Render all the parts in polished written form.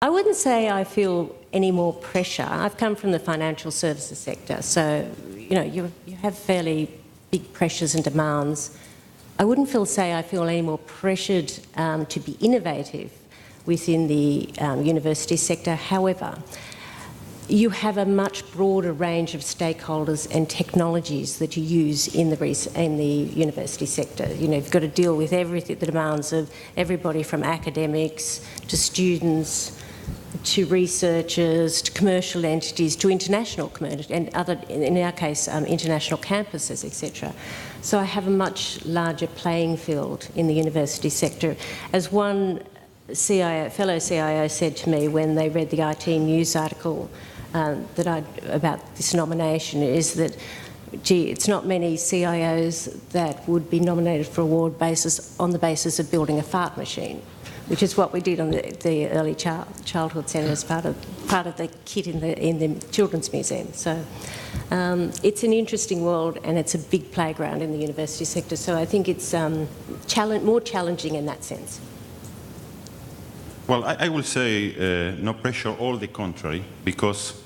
I wouldn't say I feel any more pressure. I've come from the financial services sector, so you have fairly big pressures and demands. I wouldn't say I feel any more pressured to be innovative within the university sector. However, you have a much broader range of stakeholders and technologies that you use in the university sector. You've got to deal with everything, the demands of everybody from academics to students to researchers to commercial entities to international and other, in our case, international campuses, etc. So I have a much larger playing field in the university sector. As one fellow CIO said to me when they read the iTnews article about this nomination, is that, gee, it's not many CIOs that would be nominated for award on the basis of building a fart machine, which is what we did on the early childhood centre as part of the kit in the Children's Museum. So it's an interesting world, and it's a big playground in the university sector. So I think it's more challenging in that sense. Well, I will say no pressure, all the contrary, because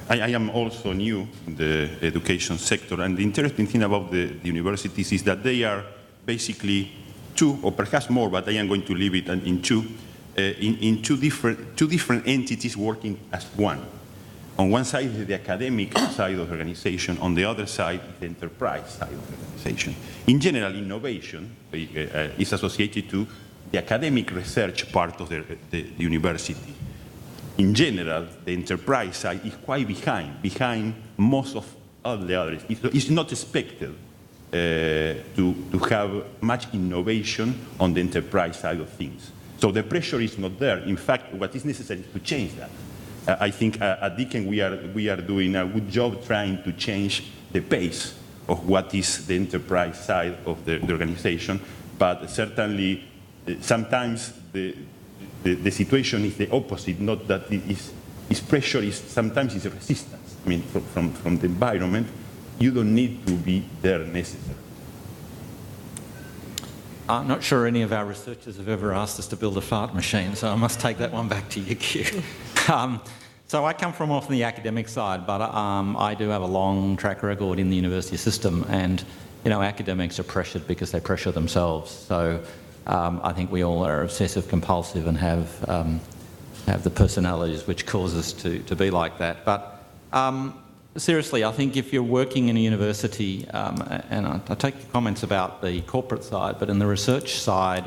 I am also new in the education sector, and the interesting thing about the universities is that they are basically two, or perhaps more, but I am going to leave it in two, in two different entities working as one. On one side is the academic side of the organization, on the other side is the enterprise side of the organization. In general, innovation is associated to the academic research part of the university. In general, the enterprise side is quite behind most of all the others. It's not expected to have much innovation on the enterprise side of things. So the pressure is not there. In fact, what is necessary is to change that. I think at Deakin we are doing a good job trying to change the pace of what is the enterprise side of the organization, but certainly sometimes the situation is the opposite, not that it is pressure, sometimes it's resistance. I mean, from the environment, you don't need to be there necessarily. I'm not sure any of our researchers have ever asked us to build a fart machine, so I must take that one back to you, Q. So I come from the academic side, but I do have a long track record in the university system, and academics are pressured because they pressure themselves. So I think we all are obsessive compulsive and have the personalities which cause us to be like that. But seriously, I think if you're working in a university, and I take your comments about the corporate side, but in the research side,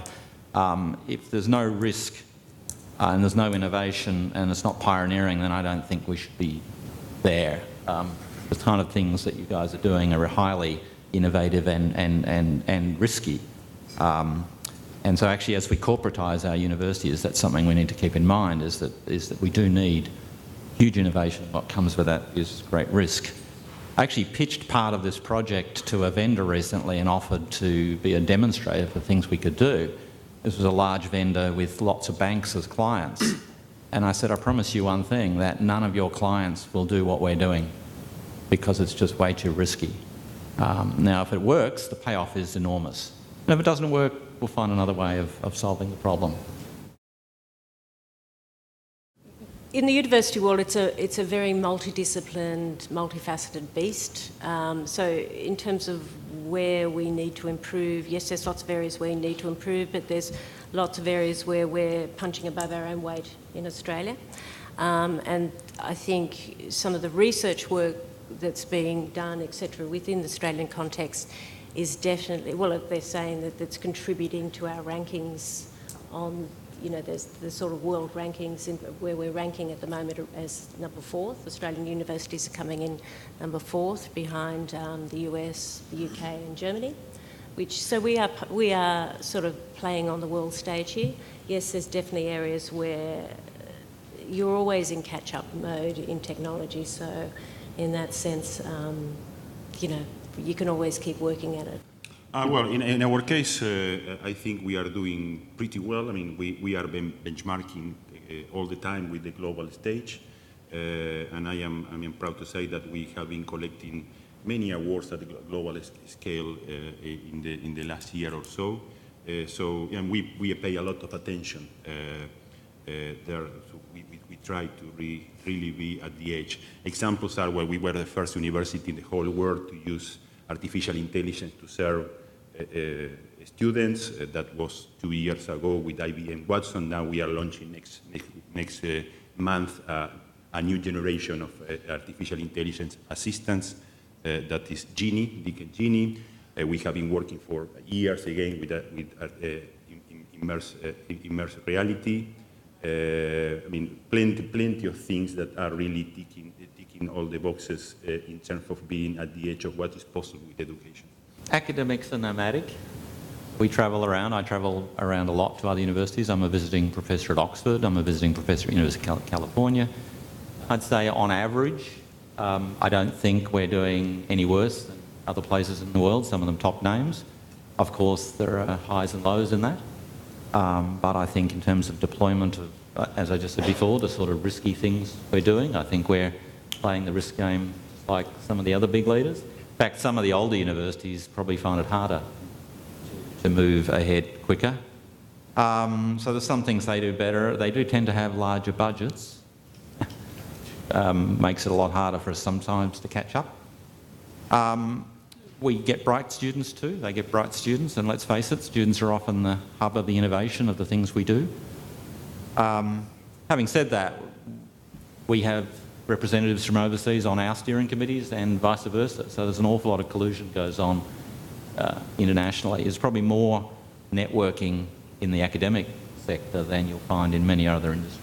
if there's no risk and there's no innovation and it's not pioneering, then I don't think we should be there. The kind of things that you guys are doing are highly innovative and risky. And so actually, as we corporatise our universities, that's something we need to keep in mind, is that we do need huge innovation. What comes with that is great risk. I actually pitched part of this project to a vendor recently and offered to be a demonstrator for things we could do. This was a large vendor with lots of banks as clients. And I said, I promise you one thing, that none of your clients will do what we're doing because it's just way too risky. Now, if it works, the payoff is enormous. And if it doesn't work, we'll find another way of solving the problem. In the university world, it's a very multidisciplined, multifaceted beast. So in terms of where we need to improve, yes, there's lots of areas where we need to improve, but there's lots of areas where we're punching above our own weight in Australia. And I think some of the research work that's being done, etc., within the Australian context is definitely, well, they're saying that it's contributing to our rankings on, there's the sort of world rankings where we're ranking at the moment as number 4th. Australian universities are coming in number 4th behind the US, the UK and Germany. So we are sort of playing on the world stage here. Yes, there's definitely areas where you're always in catch-up mode in technology, so in that sense, you can always keep working at it. Well, in our case, I think we are doing pretty well. I mean, we are benchmarking all the time with the global stage, and I am proud to say that we have been collecting many awards at the global scale in the last year or so. And we pay a lot of attention there. So we try to really be at the edge. Examples are where we were the first university in the whole world to use artificial intelligence to serve students. That was 2 years ago with IBM Watson. Now we are launching next month a new generation of artificial intelligence assistants. That is Deakin Genie. We have been working for years again with immersive reality. I mean, plenty of things that are really ticking all the boxes in terms of being at the edge of what is possible with education. Academics are nomadic. We travel around. I travel around a lot to other universities. I'm a visiting professor at Oxford. I'm a visiting professor at University of California. I'd say on average, I don't think we're doing any worse than other places in the world, some of them top names. Of course, there are highs and lows in that. But I think in terms of deployment of, as I just said before, the sort of risky things we're doing, I think we're playing the risk game like some of the other big leaders. In fact, some of the older universities probably find it harder to move ahead quicker. So there's some things they do better. They do tend to have larger budgets. Makes it a lot harder for us sometimes to catch up. We get bright students too. They get bright students, and let's face it, students are often the hub of the innovation of the things we do. Having said that, we have representatives from overseas on our steering committees and vice versa, so there's an awful lot of collusion goes on internationally. There's probably more networking in the academic sector than you'll find in many other industries.